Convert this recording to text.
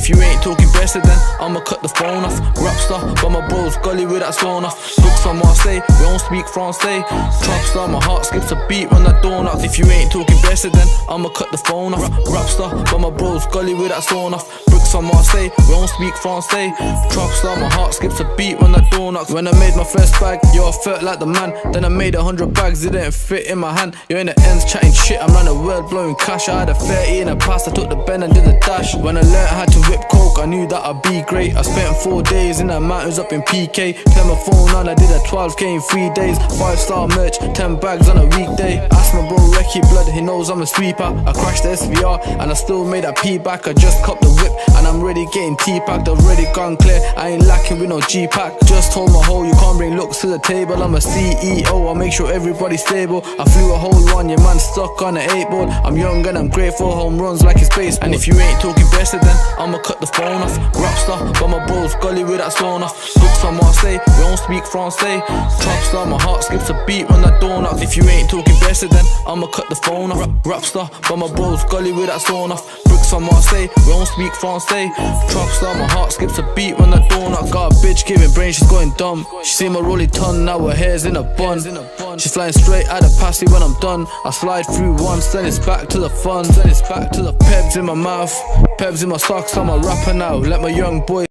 if you ain't talking better, then I'ma cut the phone off. Rapstar, but my bros gully with that stone off. Books on Marseille, we don't speak Francais. Trapstar, my heart skips a beat when that door knocks. If you ain't talking better, then I'ma cut the phone off. Rapstar, but my bros gully with that stone off. Bricks on Marseille, we don't speak Francais. Trapstar, my heart skips a beat when that door knocks. When I made my first bag, yo, I felt like the man. Then I made 100 bags, it didn't fit in my hand. You're in the ends chatting shit, I'm round the world blowing cash. I had a 30 in the past, I took the bend and did the dash. When I learned how to whip coke, I knew that I'd be great. I spent 4 days in the mountains up in PK. Turned my phone on, I did a 12k in 3 days. 5-star merch, 10 bags on a weekday. Ask my bro 𝗪𝗲𝗆, he knows I'm a sweeper. I crashed the SVR and I still made that P back. I just copped the whip and I'm ready getting T-packed. I've already gone clear, I ain't lacking with no G-pack. Just told my hoe you can't bring looks to the table. I'm a CEO, I make sure everybody's stable. I flew a whole one, your man stuck on an 8 ball. I'm young and I'm grateful, home runs like it's baseball. And if you ain't talking better, then I'ma cut the phone off. Rapstar, but my bros gully with that stone off. Books on Marseille, we don't speak Francais. Trapstar, my heart skips a beat when that door knocks. If you ain't talking better, then I'ma cut the phone off. Rapstar, but my bros gully with that stone off. Bricks on Marseille, we don't speak Francais. Trapstar, my heart skips a beat when that door knocks. Got a bitch giving brain, she's going dumb. She see my rolly ton, now her hair's in a bun. She's flying straight out of passy when I'm done. I slide through once, then it's back to the fun. Then it's back to the pebs in my mouth, pebs in my socks. I'm a rapper now, let my young boy